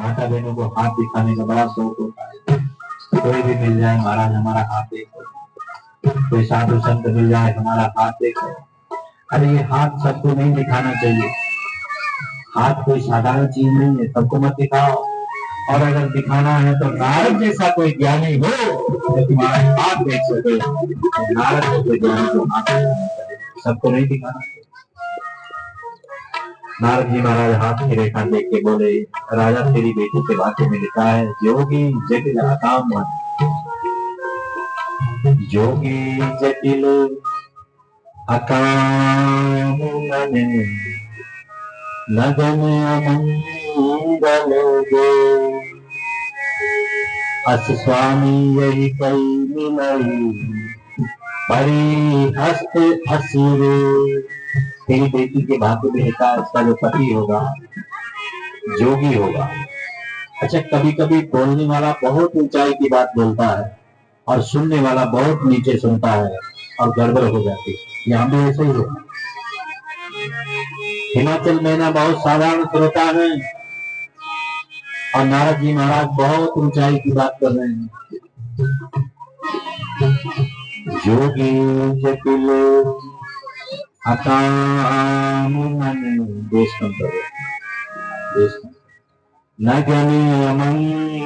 माता बहनों को हाथ दिखाने का बड़ा शौक होता है। कोई भी मिल जाए, महाराज हमारा हाथ देखो, कोई साधु संत मिल जाए, हमारा हाथ देखो। अरे ये हाथ सबको नहीं दिखाना चाहिए। हाथ कोई साधारण चीज नहीं है, सबको मत दिखाओ। और अगर दिखाना है तो नारद जैसा कोई ज्ञानी हो तो तुम्हारा हाथ देख सके। नारद को कोई ज्ञानी को हाथ सबको नहीं दिखाना। नारद जी महाराज हाथ की रेखा देख के बोले, राजा तेरी बेटी के भाग्य में लिखा है योगी जटिल अकाम मन। योगी जटिल अकाम मन लगन अमंगल गो। अस स्वामी यही कई मिलई परी हस्त असुरे। तेरी बेटी के भाग्य में लिखा है इसका जो पति होगा जोगी होगा। अच्छा, कभी कभी बोलने वाला बहुत ऊंचाई की बात बोलता है और सुनने वाला बहुत नीचे सुनता है और गड़बड़ हो जाती है। यहाँ भी ऐसे ही है। हिमाचल मैना बहुत साधारण श्रोता है और नारद जी महाराज बहुत ऊंचाई की बात कर रहे हैं। योगी जटिल अकाम मन देश नगनी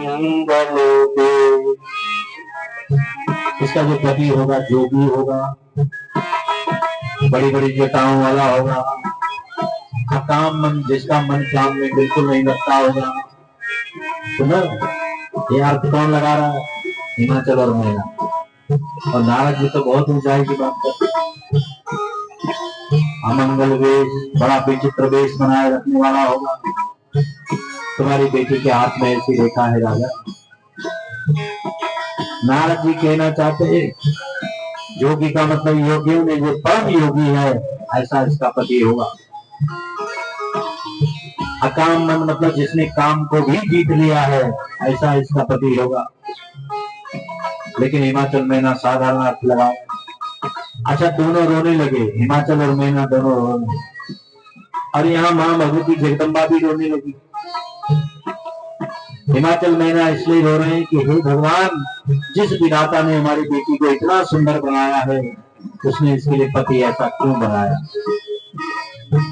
अमंगल दे। इसका जो पति होगा जोगी होगा, बड़ी बड़ी जटाओं वाला होगा। अकाम मन, जिसका मन काम में बिल्कुल नहीं लगता होगा। सुनो, ये अर्थ कौन लगा रहा है? हिमाचल और मैना। और नारद जी तो बहुत ऊंचाई की बात करते हैं। अमंगल वेश, बड़ा विचित्र वेश बनाए रखने वाला होगा। तुम्हारी बेटी के हाथ में ऐसी रेखा है राजा। नारद जी कहना चाहते हैं योगी का मतलब योगियों में जो परम योगी है ऐसा इसका पति होगा। अकाम मन मतलब जिसने काम को भी जीत लिया है ऐसा इसका पति होगा। लेकिन हिमाचल मैना साधारण अर्थ लगाओ। अच्छा, दोनों रोने लगे, हिमाचल और मैना दोनों रोने। और यहाँ मां भगवती जगदम्बा भी रोने लगी। हिमाचल मैना इसलिए रो रहे हैं कि हे भगवान, जिस विधाता ने हमारी बेटी को इतना सुंदर बनाया है उसने इसके लिए पति ऐसा क्यों बनाया।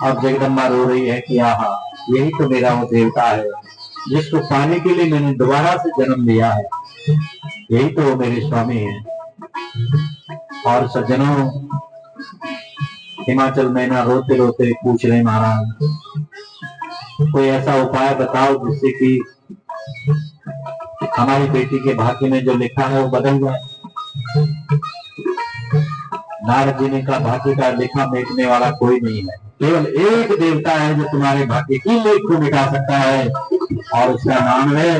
अब जगदम्बा रो रही है कि आहा, यही तो मेरा वो देवता है जिसको पाने के लिए मैंने दोबारा से जन्म लिया है। यही तो वो मेरे स्वामी है। और सज्जनों, हिमाचल मैना रोते रोते पूछ रहे महाराज कोई ऐसा उपाय बताओ जिससे कि हमारी बेटी के भाग्य में जो लिखा है वो बदल जाए। नारद जी ने कहा भाग्य का लिखा मिटने वाला कोई नहीं है, केवल एक देवता है जो तुम्हारे भाग्य की लेख को मिटा सकता है और उसका नाम है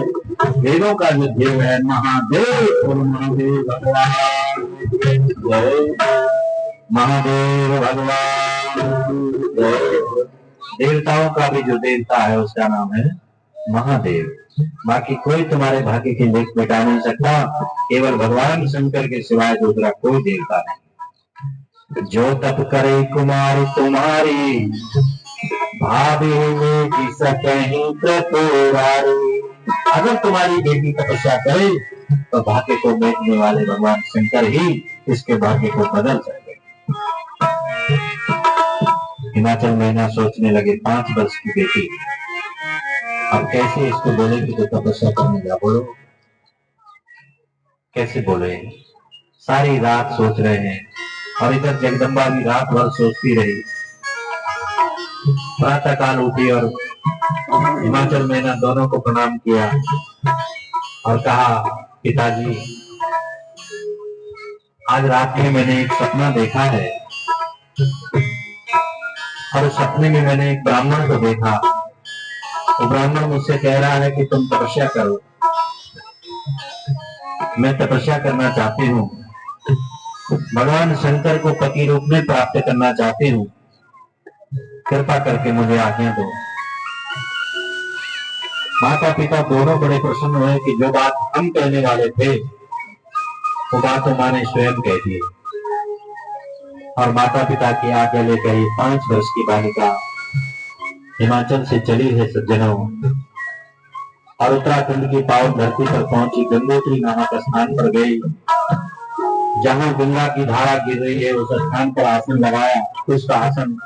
वेदों का जो देव है महादेव। और महादेव भगवान महादेव भगवान देवताओं का भी जो देवता है उसका नाम है महादेव। बाकी कोई तुम्हारे भाग्य की लेख मिटा नहीं सकता, केवल भगवान शंकर के सिवाय दूसरा कोई देवता नहीं। जो तप करे कुमारी तुम्हारी भाभी अगर तुम्हारी बेटी तपस्या करे तो भाग्य को बेचने वाले भगवान शंकर ही इसके भाग्य को बदल सकते। हिमाचल मैना सोचने लगे 5 वर्ष की बेटी, अब कैसे इसको बोले कि तो तपस्या करने जा। बोलो कैसे बोले। सारी रात सोच रहे हैं और इधर जगदम्बा भी रात भर सोचती रही। प्रातः काल उठी और हिमाचल मैना दोनों को प्रणाम किया और कहा पिताजी, आज रात में मैंने एक सपना देखा है और उस सपने में मैंने एक ब्राह्मण को देखा। वो ब्राह्मण मुझसे कह रहा है कि तुम तपस्या करो। मैं तपस्या करना चाहती हूँ, भगवान शंकर को पति रूप में प्राप्त करना चाहती हूँ, कृपा करके मुझे आज्ञा दो। माता पिता दोनों बड़े प्रसन्न हुए कि जो बात हम कहने वाले थे वो बात तो मां ने स्वयं कह दी। और माता पिता की आज्ञा लेकर 5 वर्ष की बालिका हिमाचल से चली है। सज्जनों, और उत्तराखंड की पावन धरती पर पहुंची, गंगोत्री नामक स्थान पर गई, जहां गंगा की धारा गिर रही है। उस स्थान पर आसन लगाया, उस आसन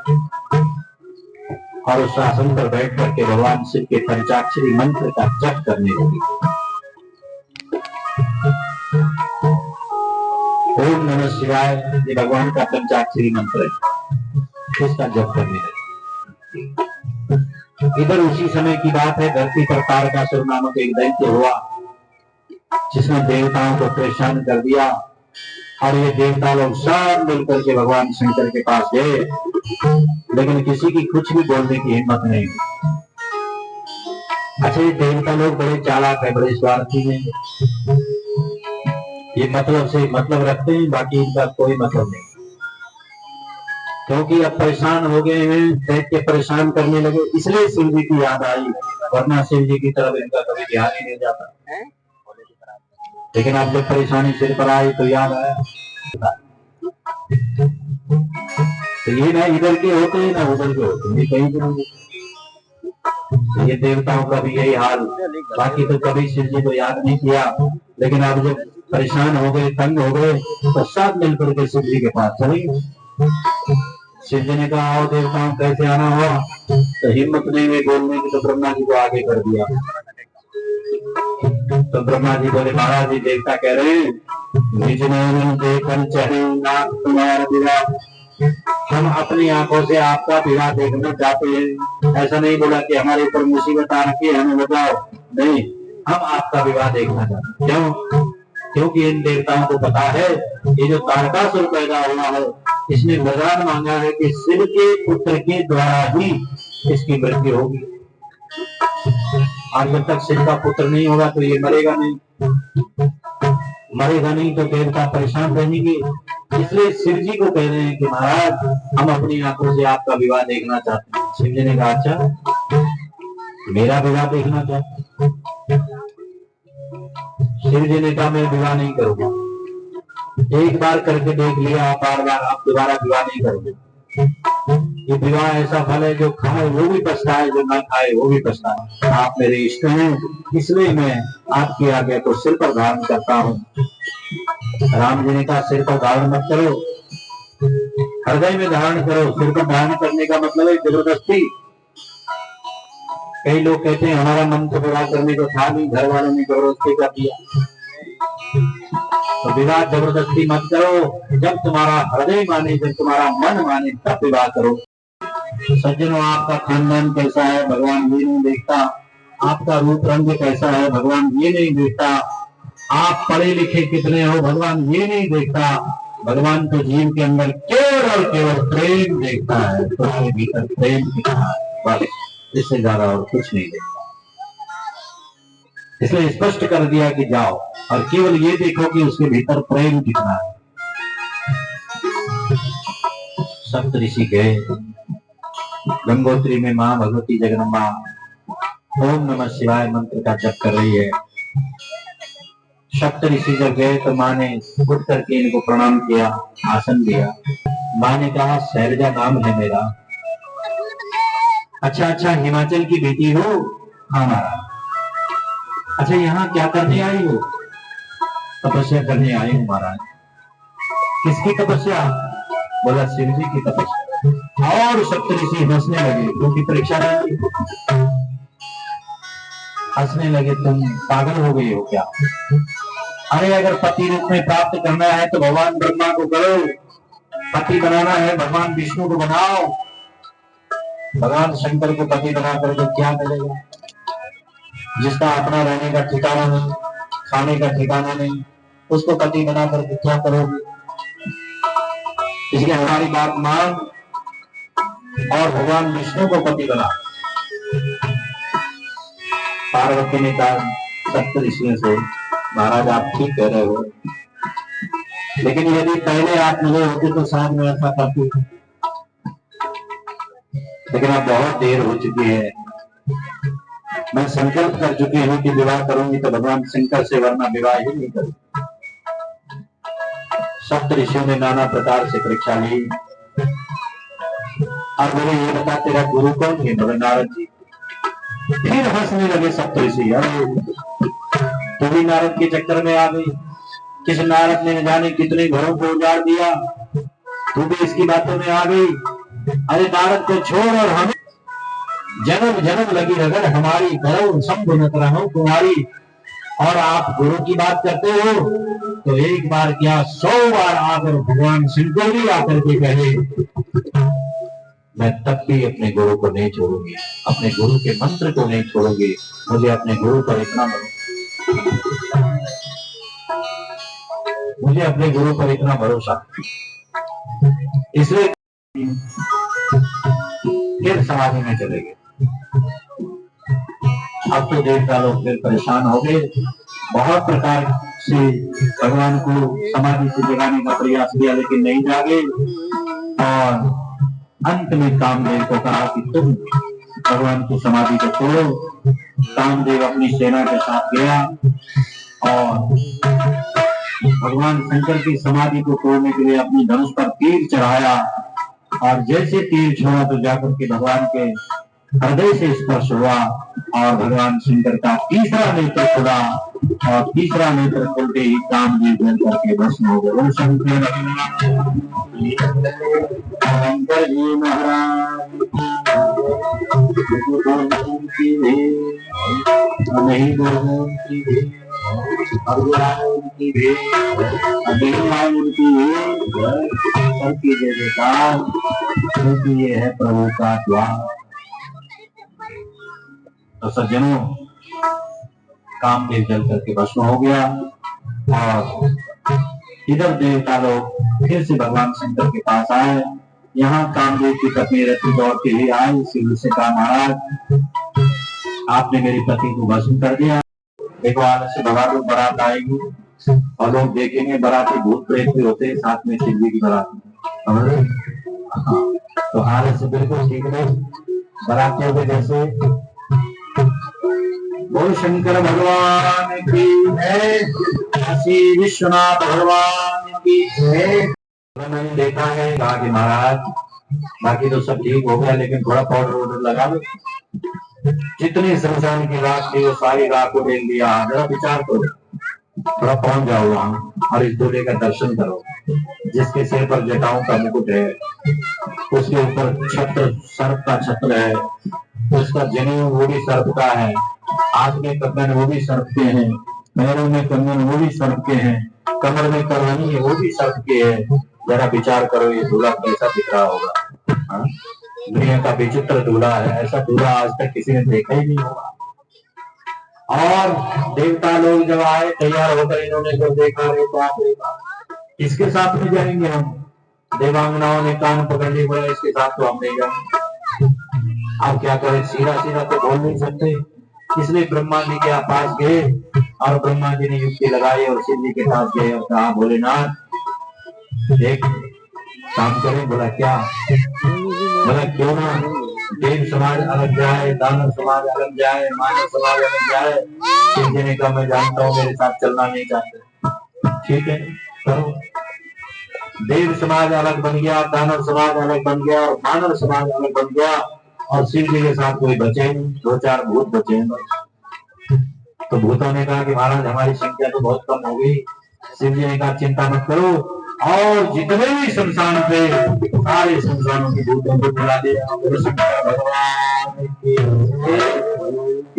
और उस आसन पर बैठ करके भगवान शिव के पंचाक्षरी मंत्र का जप करने लगी। ओम नमः शिवाय, ये भगवान का पंचाक्षरी मंत्र है, इसका जप करने लगी। इधर उसी समय की बात है, धरती पर तारकासुर नामक एक दैत्य हुआ, जिसने देवताओं को परेशान कर दिया। और ये देवता लोग सब मिलकर के भगवान शंकर के पास गए, लेकिन किसी की कुछ भी बोलने की हिम्मत नहीं। अच्छा, ये देवता लोग बड़े चालाक है, बड़े स्वार्थी हैं, ये मतलब से मतलब रखते हैं, बाकी इनका कोई मतलब नहीं। क्योंकि अब परेशान हो गए हैं, दैत्य परेशान करने लगे, इसलिए शिव जी की याद आई, वरना शिव जी की तरफ इनका कभी ध्यान ही नहीं जाता। लेकिन अब जब परेशानी सिर पर आई तो याद आया। तो ये ना इधर के होते हैं ना उधर के होते हैं, कहीं भी नहीं। ये देवताओं का भी यही हाल, बाकी तो कभी शिव जी को याद नहीं किया, लेकिन अब जब परेशान हो गए, तंग हो गए, तो सब मिलकर के शिव जी के पास चले। शिव जी ने कहा, आओ देवताओं, कैसे आना हुआ? तो हिम्मत नहीं हुई बोलने की, तो ब्रह्मा जी को आगे कर दिया। तो ब्रह्मा जी बोले, महाराज जी, देवता कह रहे हैं, हम अपनी आंखों से आपका विवाह देखना चाहते हैं। ऐसा नहीं बोला कि हमारे ऊपर मुसीबत आ रखी है, हमें बताओ, नहीं, हम आपका विवाह देखना चाहते हैं। क्यों? क्योंकि इन देवताओं को पता है, ये जो तारकासुर पैदा हुआ है, इसने वरदान मांगा है कि शिव के पुत्र के द्वारा ही इसकी मृत्यु होगी। और जब तक शिव का पुत्र नहीं होगा तो ये मरेगा नहीं, मरेगा नहीं तो देवता परेशान रहेंगे। इसलिए शिव जी को कह रहे हैं कि महाराज, हम अपनी आंखों से आपका विवाह देखना चाहते हैं। शिव जी ने कहा, अच्छा, मेरा विवाह देखना चाहते? शिव जी ने कहा, मैं विवाह नहीं करूंगा। एक बार करके देख लिया, बार बार आप दोबारा विवाह नहीं करोगे। ये विवाह ऐसा फल है, जो खाए वो भी पछताए, जो ना खाए वो भी पछताए। आप मेरे इष्ट हैं, इसलिए मैं आपकी आज्ञा को सिर पर धारण करता हूँ। राम जी ने कहा, सिर पर धारण मत करो, हृदय में धारण करो। सिर पर धारण करने का मतलब है जबरदस्ती। कई लोग कहते हैं, हमारा मन तो विवाह करने को था नहीं, घर वालों ने जबरदस्ती कर दिया। तो विवाह जबरदस्ती मत करो, जब तुम्हारा हृदय माने, जब तुम्हारा मन माने, तब विवाह करो। सज्जनों, आपका खानदान कैसा है, भगवान ये नहीं देखता। आपका रूप रंग कैसा है, भगवान ये नहीं देखता। आप पढ़े लिखे कितने हो, भगवान ये नहीं देखता। भगवान तो जीव के अंदर केवल और केवल प्रेम देखता है, तुम्हारे भीतर प्रेम दिखता है, बस, इससे ज्यादा और कुछ नहीं देखता। इसलिए स्पष्ट कर दिया कि जाओ और केवल ये देखो कि उसके भीतर प्रेम कितना है। सप्त ऋषि गए, गंगोत्री में मां भगवती जगदम्बा ओम नमः शिवाय मंत्र का जप कर रही है। सप्त ऋषि जब गए तो मां ने उठ करके इनको प्रणाम किया, आसन दिया। मां ने कहा, शैलजा नाम है मेरा। अच्छा, हिमाचल की बेटी हो? हाँ महाराज। अच्छा, यहाँ क्या करने आई हो? तपस्या करने आई हूँ महाराज। किसकी तपस्या? बोला, शिव जी की तपस्या। और सप्तऋषि हंसने लगे, क्योंकि परीक्षा नहीं थी। हंसने लगे, तुम पागल हो गई हो क्या? अरे, अगर पति रूप में प्राप्त करना है तो भगवान ब्रह्मा को करो, पति बनाना है भगवान विष्णु को बनाओ। भगवान शंकर को पति बना करके क्या मिलेगा? जिसका अपना रहने का ठिकाना नहीं, खाने का ठिकाना नहीं, उसको पति बना करके क्या करोगे? इसलिए हमारी बात मान और भगवान विष्णु को पति बना। पार्वती ने कहा सप्त ऋषियों से, महाराज आप ठीक कह रहे हो, लेकिन यदि पहले आप मिले होते तो शायद मैं ऐसा करती, लेकिन अब बहुत देर हो चुकी है। मैं संकल्प कर चुकी हूँ कि विवाह करूंगी तो भगवान शंकर से, वरना विवाह ही नहीं करूंगी। सप्त ऋषियों ने नाना प्रकार से परीक्षा ली और बोले, ये बता तेरा गुरु कौन है? बोले, नारद जी। फिर हंसने लगे सप्तऋषि। अरे तू भी नारद के चक्कर में आ गई, किस नारद ने न जाने कितने घरों को उजाड़ दिया, तू भी इसकी बातों में आ गई। अरे नारद को छोड़ और हमें जन्म जन्म लगी रगड़ हमारी, करो शंभ न रहो तुम्हारी। और आप गुरु की बात करते हो तो एक बार क्या 100 बार आकर भगवान शंकर भी आकर के कहे, मैं तब भी अपने गुरु को नहीं छोड़ूंगी, अपने गुरु के मंत्र को नहीं छोड़ूंगी, मुझे अपने गुरु पर इतना मुझे अपने गुरु पर इतना भरोसा। इसलिए फिर समाधि में चले गए। अब तो देवता लोग फिर परेशान हो गए, बहुत प्रकार से भगवान को समाधि से जगाने का प्रयास किया लेकिन नहीं जागे। और अंत में कामदेव को कहा कि तुम भगवान की समाधि को तोड़ो। कामदेव अपनी सेना के साथ गया और भगवान शंकर की समाधि को तोड़ने के लिए अपनी धनुष पर तीर चढ़ाया। और जैसे तीर छोड़ा तो जाकर के भगवान के हृदय से स्पर्श हुआ और भगवान शंकर का तीसरा नेत्र खुला। और तीसरा नेत्र खुलते ही कामदेव जल करके भस्म हो गए। शंकर जी महाराज नहीं की जय जयकार, क्योंकि ये है प्रभु का द्वार। तो सज्जनों, कामदेव जल करके भस्म हो गया और इधर देवता लोग फिर से भगवान शंकर के पास आए। यहाँ कामदेव की पत्नी रति दौड़ती हुई आई, शिव से कहा, महाराज आपने मेरी पति को भस्म कर दिया, देखो आने से भगवान लोग बारात आएगी और लोग देखेंगे बाराती भूत प्रेत भी होते हैं, साथ में शिव जी की बारात। तो आने से बिल्कुल ठीक नहीं, बारातियों के जैसे। बोल शंकर भगवान की जय, काशी विश्वनाथ भगवान की जय। मैंने देखा है, कहा कि महाराज बाकी तो सब ठीक हो गया लेकिन थोड़ा पाउडर वाउडर लगा लो। जितनी शमशान की राख थी वो सारी राख को फेंक दिया। जरा विचार करो, थोड़ा पहुंच जाओ वहां और इस दूल्हे का दर्शन करो जिसके सिर पर जटाओं का मुकुट है, उसके ऊपर छत्र सर्प का छत्र है, उसका जनेऊ वो भी सर्प का है, हाथ में कंगन वो भी सर्प के हैं, पैरों में कंगन वो भी सर्प के हैं, कमर में करवानी है वो भी सर्प के है। जरा विचार करो ये दूल्हा कैसा दिख रहा होगा। दुनिया का विचित्र दूल्हा है, ऐसा दूल्हा आज तक किसी ने देखा ही नहीं होगा। और देवता लोग जब आए तैयार होकर, इन्होंने जब देखा रे बाप इसके साथ में जाएंगे हम। देवांगनाओं ने कान पकड़ लिए, बोला इसके साथ तो हम नहीं जाएंगे। अब क्या करें, सीधा सीधा तो बोल नहीं सकते, इसलिए ब्रह्मा जी के पास गए और ब्रह्मा जी ने युक्ति लगाई और शिव जी के पास गए और कहा, भोलेनाथ एक काम करें। बोला क्या? बोला क्यों ना देव समाज अलग जाए, दानव समाज अलग जाए, मानव समाज अलग जाए। शिव जी ने कहा, मैं जानता हूँ मेरे साथ चलना नहीं चाहते, ठीक है करो। देव समाज अलग बन गया, दानव समाज अलग बन गया और मानव समाज अलग बन गया और शिव जी के साथ कोई बचे नहीं, 2-4 भूत बचे। तो भूतों ने कहा कि महाराज हमारी संख्या तो बहुत कम हो गई। शिव जी ने कहा चिंता मत करो, और जितने भी शमशान थे सारे शमशानों के भूतों को बुला दिया। भगवान की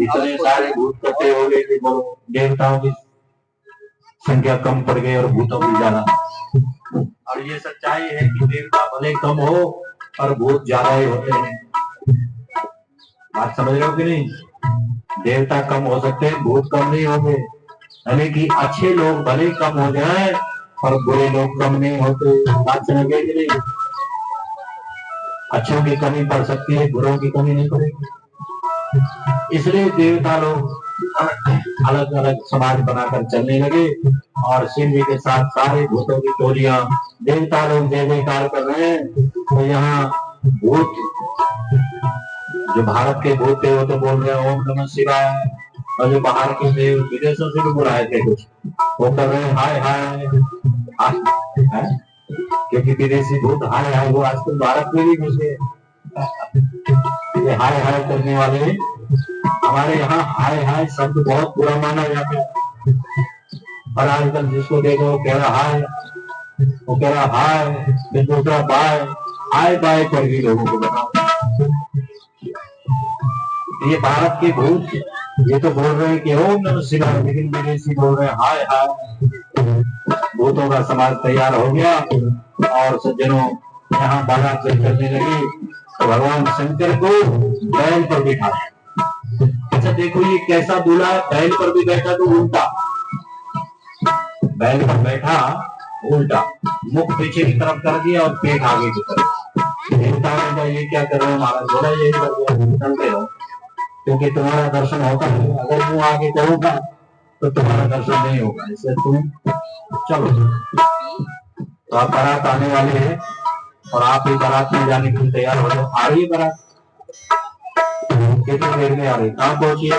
इतने सारे भूत इकट्ठे हो गए कि देवताओं की संख्या कम पड़ गई और भूतों की ज्यादा। और ये सच्चाई है कि देवता भले कम हो और भूत ज्यादा ही होते हैं। बात समझ रहे हो कि नहीं? देवता कम हो सकते हैं, भूत कम नहीं होंगे। यानी कि अच्छे लोग भले कम हो जाए और बुरे लोग कम नहीं होते। बात समझ गए कि नहीं? अच्छों की कमी पड़ सकती है, बुरों की कमी नहीं पड़ेगी। इसलिए देवता लोग अलग अलग समाज बनाकर चलने लगे और शिव जी के साथ सारे भूतों की टोलियां। देवता लोग जय जयकार कर रहे हैं तो यहाँ भूत, जो भारत के भूत थे वो तो बोल रहे हैं ओम नमः शिवाय, और जो बाहर के थे विदेशों से भी बुलाए थे कुछ, वो कर रहे हैं हाय हाय। क्योंकि विदेशी भूत हाय हाय वो आजकल भारत में भी घुसे। ये हाय हाय करने वाले हमारे यहाँ हाय हाय शब्द बहुत बुरा माना जाता है, और आजकल जिसको देखो कह रहा हाय, वो कह रहा हाय, फिर दूसरा बाय, हाय बाय पर भी लोगों को बताओ। ये भारत के भूत, ये तो बोल रहे हैं कि ओम नमः शिवाय, लेकिन विदेशी बोल रहे हैं हाय हाय। भूतों का समाज तैयार हो गया और सज्जनों यहाँ बारात चलने लगी तो भगवान शंकर को बैल पर बिठा। अच्छा देखो ये कैसा दूल्हा, बैल पर भी बैठा तो उल्टा, बैल पर बैठा उल्टा, मुख पीछे की तरफ कर दिया और पेट आगे की तरफ। देवता ने ये क्या कर रहे हो महाराज, बोला यही कर दिया, चलते हो क्योंकि तुम्हारा दर्शन होता है, अगर मुंह आगे करूंगा तो तुम्हारा दर्शन नहीं होगा, इसलिए तुम चलो। तो आप बारात आने वाले हैं और आप भी बारात में जाने के लिए तैयार हो जाओ। आ रही है बारात, कितनी देर में आ रही, कहाँ पहुंची है?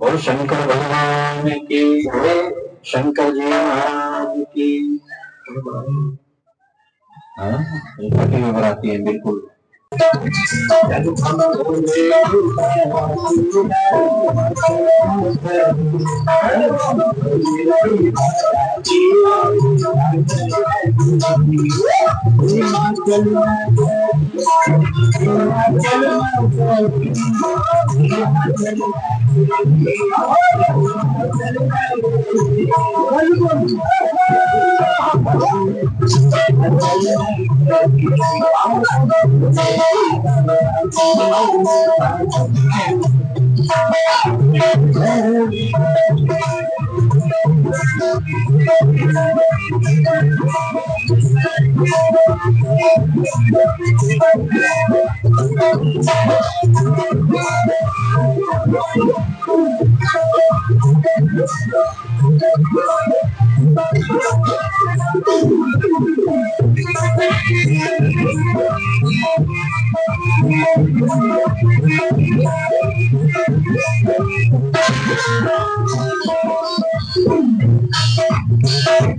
और शंकर भगवान की, शंकर जी महाराज की। हाँ में बनाती है बिल्कुल।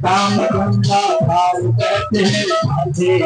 काम गंगा भाव कहते हैं माझे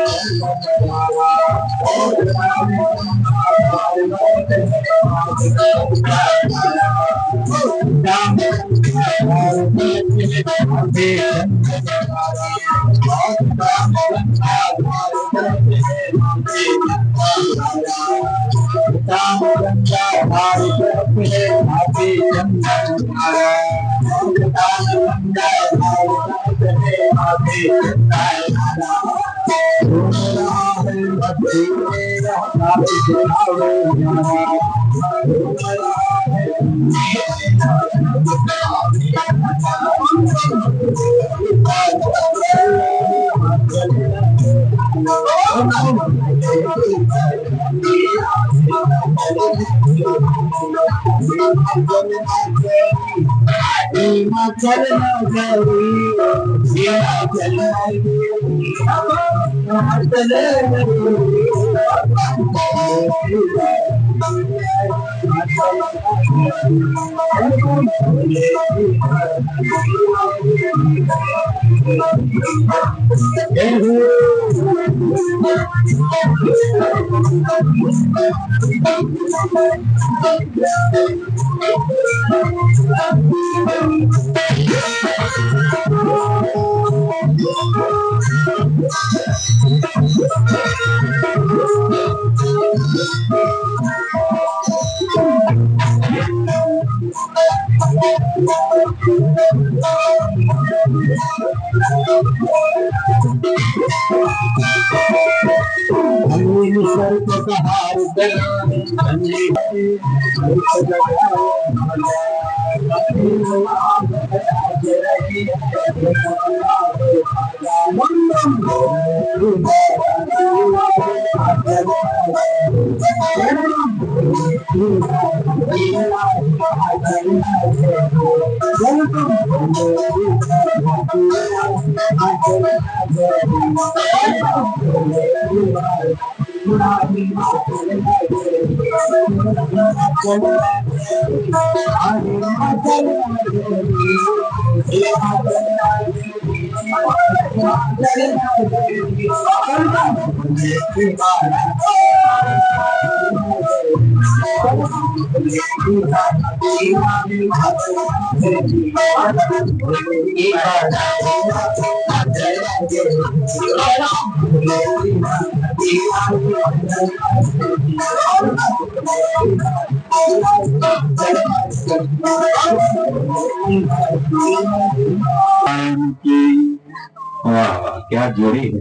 वाह क्या जोड़ी है,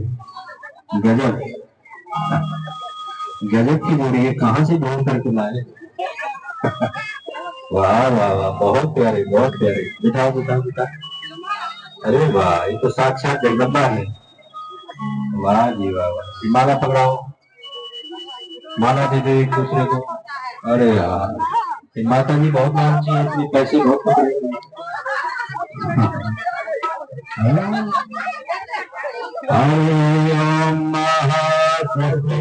गजब गजब की जोड़ी है, कहाँ से ढूंढ करके लाए। वाह वाह वाह, बहुत प्यारे बहुत प्यारे। बिठाओ बिठाओ बिठाओ। अरे वाह, ये तो साक्षात जगदम्बा है। वाह जी वाह वाह। माला पकड़ाओ, माला दे दे एक दूसरे को। अरे यार, माता जी बहुत नाम चाहिए, इसलिए पैसे बहुत पकड़ेंगे। ओम महाशक्ति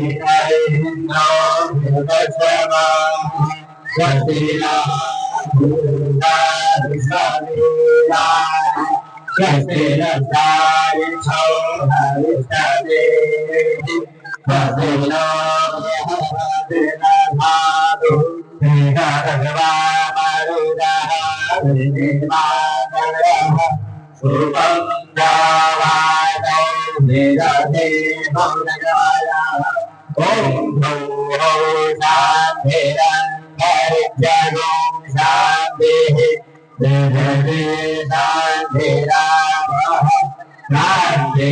शांति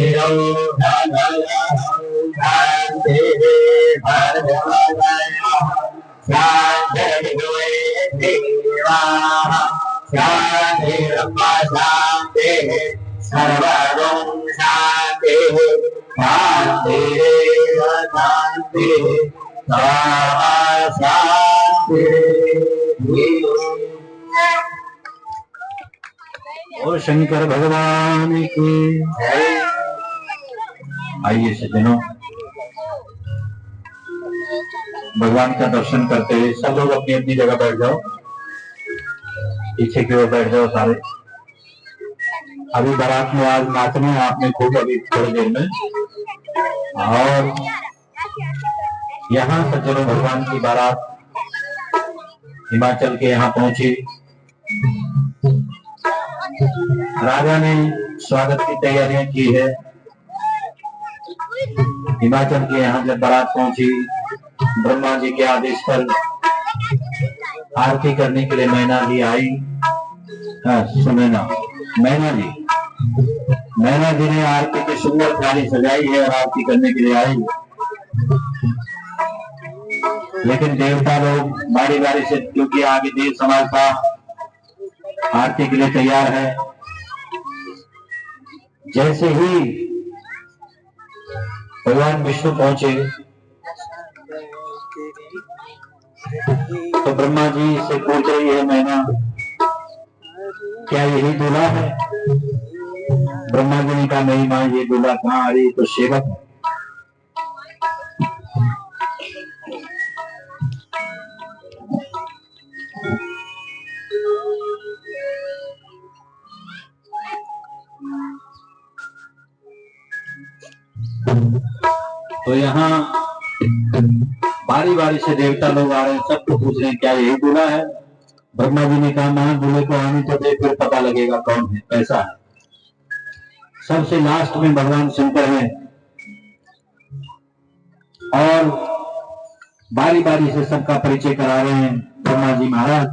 शांति शांति सर्वं शांति शांति शांति शांति। और शंकर भगवान की जय। आइए सज्जनों, भगवान का दर्शन करते हुए सब लोग अपनी अपनी जगह बैठ जाओ, पीछे की ओर बैठ जाओ सारे। अभी बारात में आज नाचने आपने खूब अभी थोड़ी देर में। और यहाँ सज्जनों भगवान की बारात हिमाचल के यहाँ पहुंची। राजा ने स्वागत की तैयारियां की है। हिमाचल के यहाँ जब बारात पहुंची, ब्रह्मा जी के आदेश पर आरती करने के लिए मैना जी आई। सुनैना मैना जी ने आरती की सुंदर थाली सजाई है और आरती करने के लिए आई। लेकिन देवता लोग बारी बारी से, क्योंकि आगे देव समाज था, आरती के लिए तैयार है। जैसे ही भगवान विष्णु पहुंचे तो ब्रह्मा जी से पूछ रही है मैना, क्या यही दूल्हा है? ब्रह्मा जी ने कहा नहीं मां, ये दूल्हा कहाँ, अरे तो सेवक है। तो यहाँ बारी बारी से देवता लोग आ रहे हैं, सबको पूछ रहे हैं क्या यही दूल्हा है? ब्रह्मा जी ने कहा मां, दूल्हे को आने तो दे, फिर पता लगेगा कौन है, कैसा है। सबसे लास्ट में भगवान शंकर हैं और बारी बारी से सबका परिचय करा रहे हैं। ब्रह्मा जी महाराज,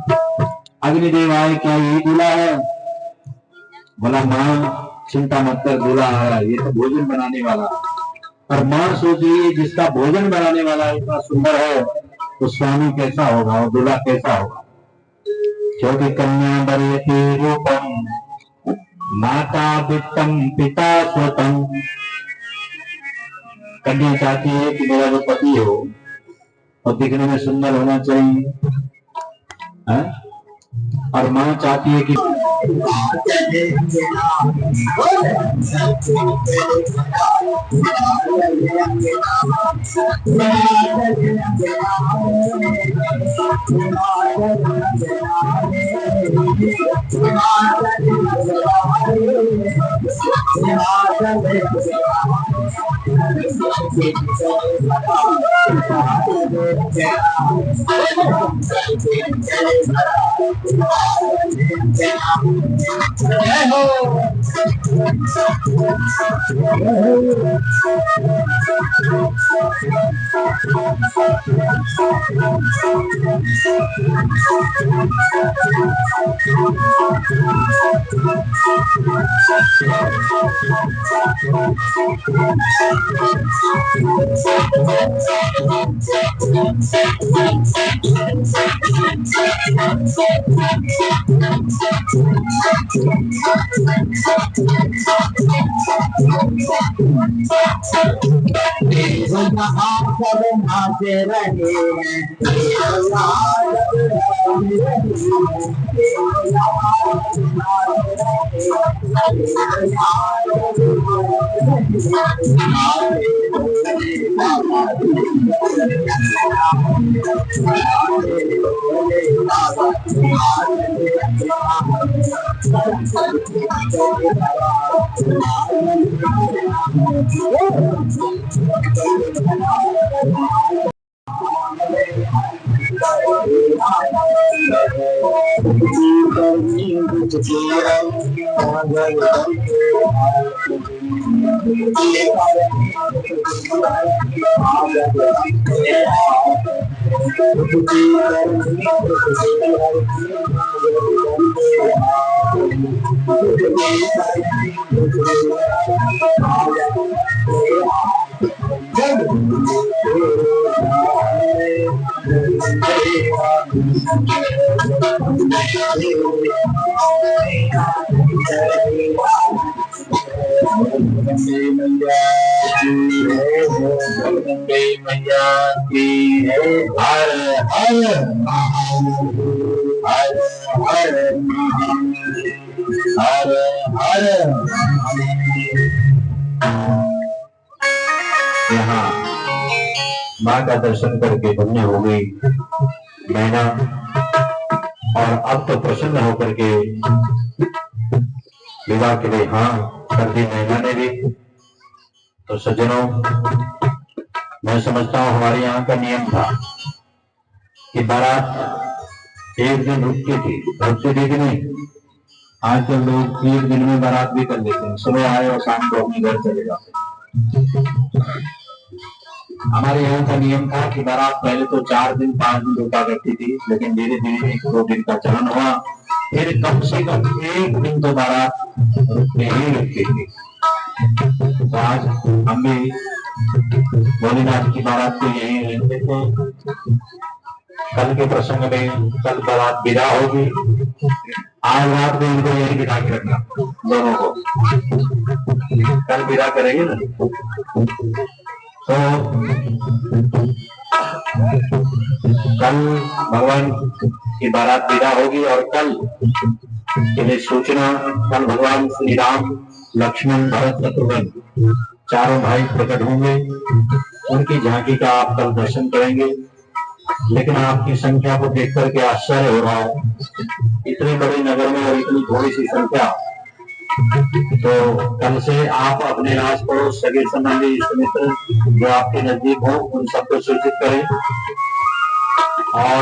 अग्निदेव आए, क्या यही दूल्हा है? बोला मां चिंता मत कर, दूल्हा आया, ये तो भोजन बनाने वाला। और मां सोच रही है जिसका भोजन बनाने वाला इतना सुंदर है तो स्वामी कैसा होगा और दूल्हा कैसा होगा। क्योंकि कन्या वरयते रूपम माता वित्तम पिता स्वतम। कन्या चाहती है कि मेरा जो पति हो और दिखने में सुंदर होना चाहिए है? और मां चाहती है कि गंगे मैया की हर हर हर हर हर हर। यहाँ माँ का दर्शन करके धन्य हो गई मैना, और अब तो प्रसन्न होकर के विवाह के लिए हाँ कर दी मैना ने भी। तो सज्जनों, मैं समझता हूँ हमारे यहाँ का नियम था कि बारात एक दिन रुकती थी कि नहीं। आजकल लोग एक दिन में बारात भी कर देते हैं, सुबह आए और शाम को अपने घर चले जाते। हमारे यहाँ का नियम था कि बारात पहले तो 4 दिन 5 दिन रुका करती थी, लेकिन धीरे धीरे 1-2 दिन का चलन हुआ, फिर कम से कम 1 दिन तो बारात रुकने ही रुकती थी। तो आज हम भी भोलेनाथ की बारात को यही रहते थे। कल के प्रसंग में कल बारात विदा होगी, आज रात में इनको यही बिठा के रखना दोनों को, कल विदा करेंगे ना। तो कल भगवान की बारात विदा होगी और कल के लिए सूचना, कल भगवान श्री राम लक्ष्मण भरत शत्रुघ्न चारों भाई प्रकट होंगे, उनकी झांकी का आप कल दर्शन करेंगे। लेकिन आपकी संख्या को देख करके आश्चर्य हो रहा है, इतने बड़े नगर में और इतनी थोड़ी सी संख्या। तो कल से आप अपने आस पड़ोस सगे संबंधी मित्र जो आपके नजदीक हो उन सबको सूचित करें और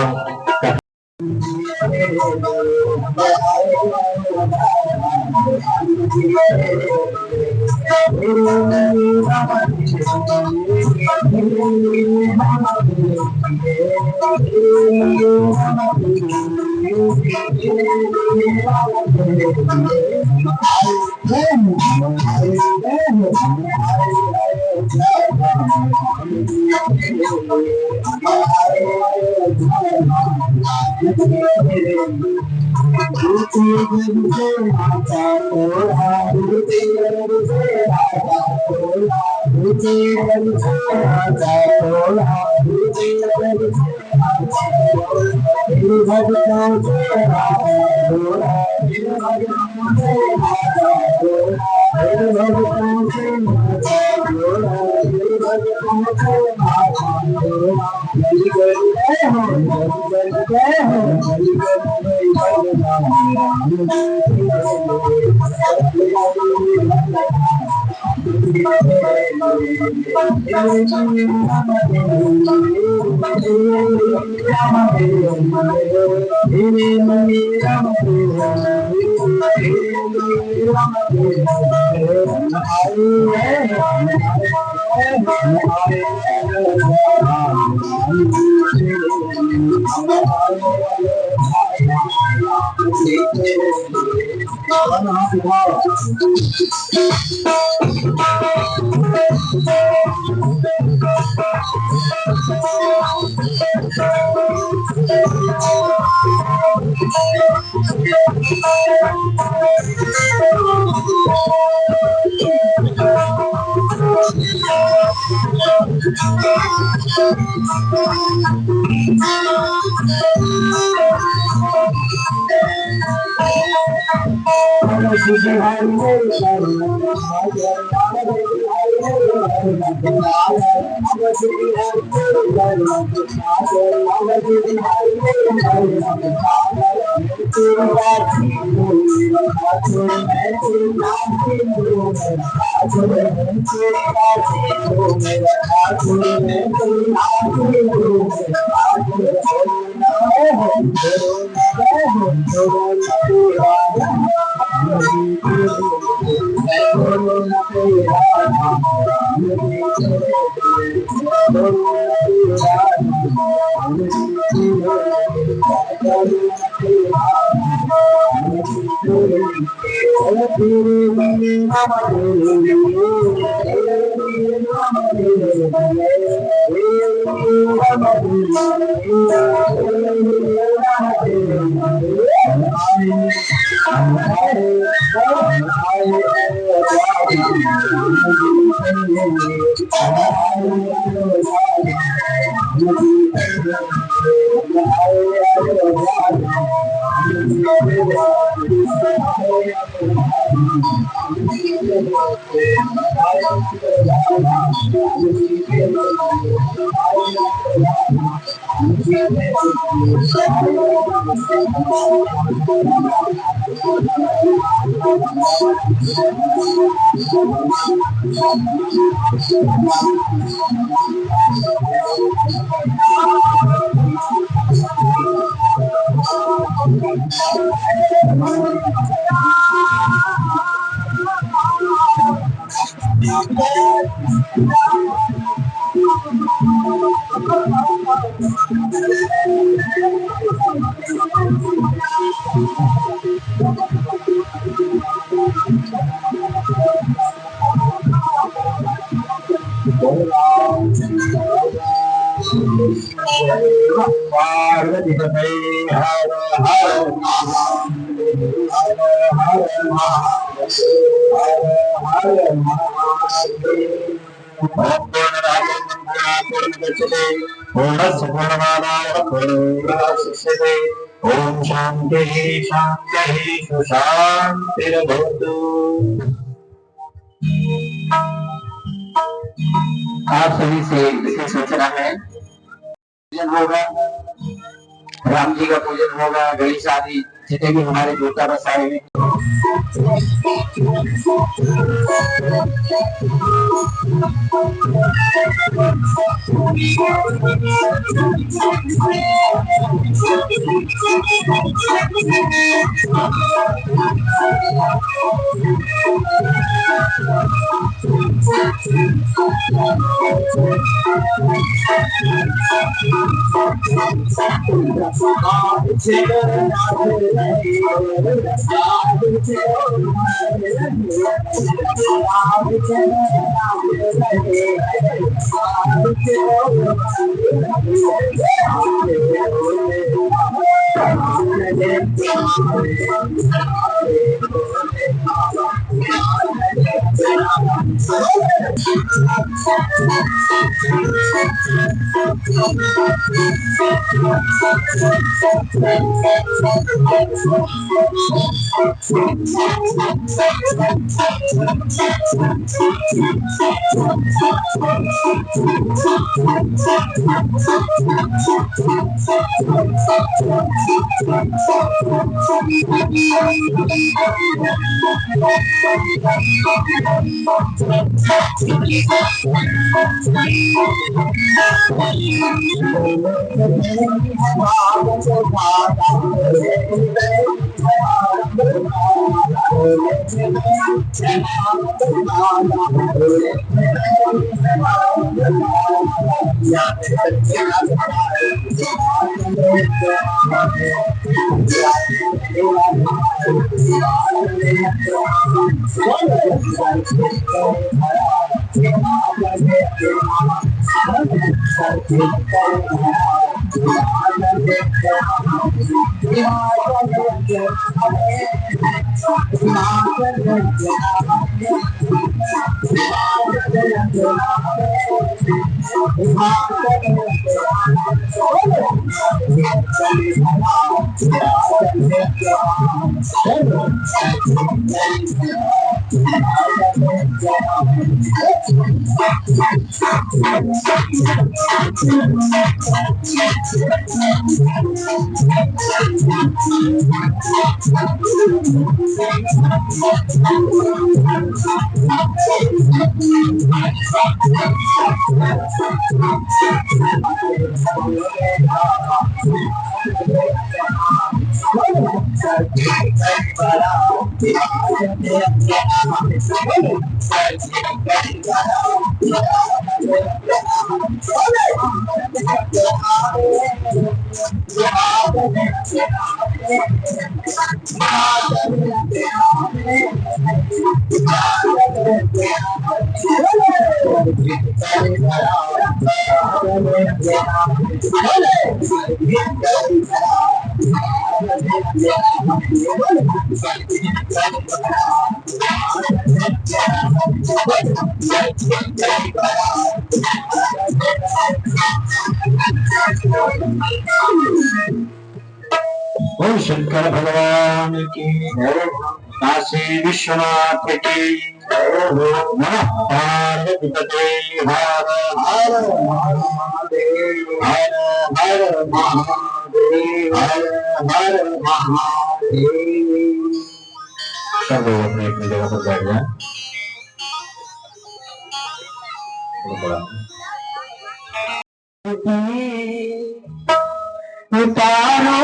ओम शांति शांति शांतिर्भवतु। आप सभी से विशेष सूचना है, पूजन होगा, राम जी का पूजन होगा, गणेश आदि जितने भी हमारे देवता बसाए हुए ओम शंकर भगवान की काशी विश्वनाथ की नमः पार्वती पते हर हर महादेव हर हर महादेव हर हर महादेव। सब लोग अपने अपनी जगह पर बैठ जाए। उतारो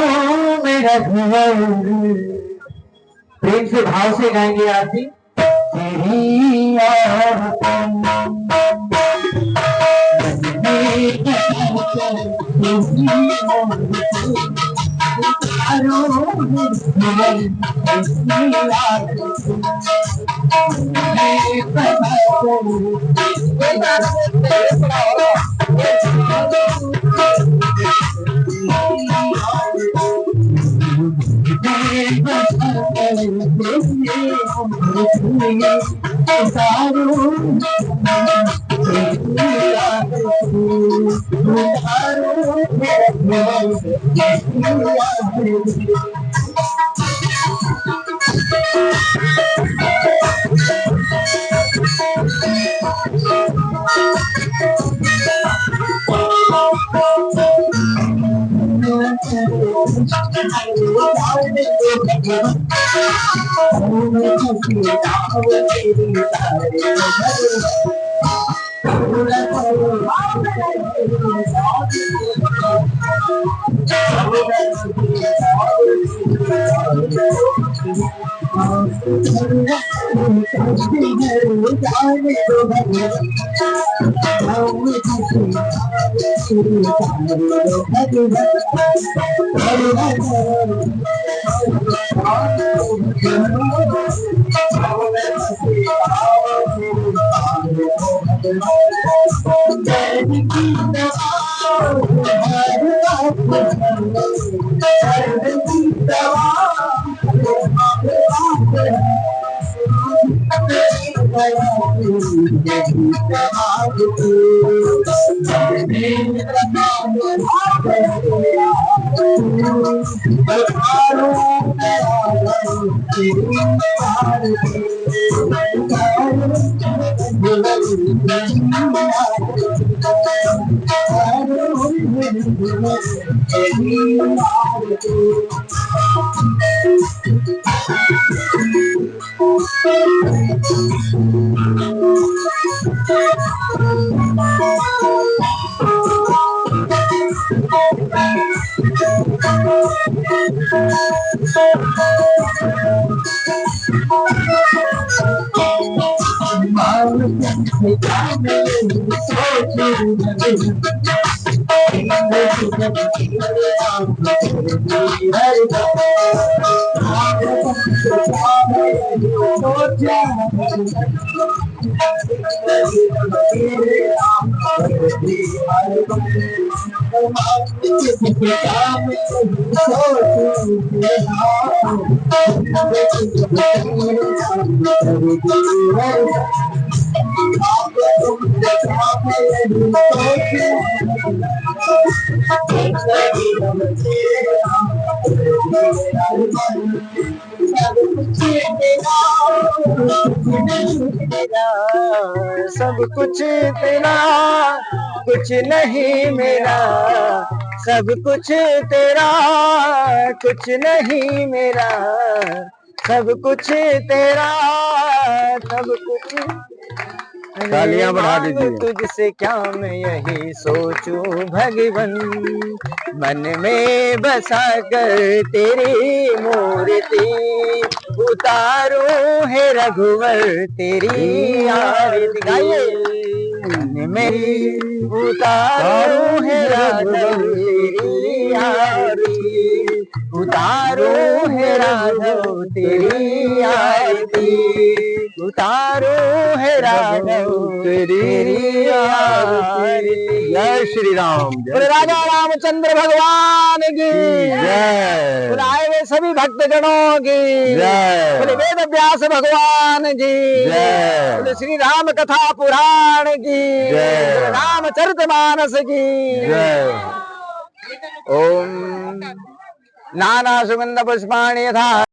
मेरा घुवर, प्रेम से भाव से गाएंगे आरती। तेरी सब कुछ तेरा, कुछ नहीं मेरा, सब कुछ तेरा, कुछ नहीं मेरा, सब कुछ तेरा, सब कुछ। तालियां बढ़ा दीजिए। तुझसे क्या मैं यही सोचूं भगवन, मन में बसा कर तेरी मूर्ति उतारो है रघुवर तेरी आरती। गाइए। मन में उतारो है रघुवर तेरी आरती उतारो है राघव तेरी आरती, उतारो है राघव तेरी आरती। जय श्री राम। बोले राजा रामचंद्र भगवान की जय। बोले आए हुए सभी भक्तजनों की जय। बोले वेद व्यास भगवान की जय। बोले श्री राम कथा पुराण की जय। बोले रामचरितमानस की जय। ओम नाना सुगंध पुष्पाणि यथा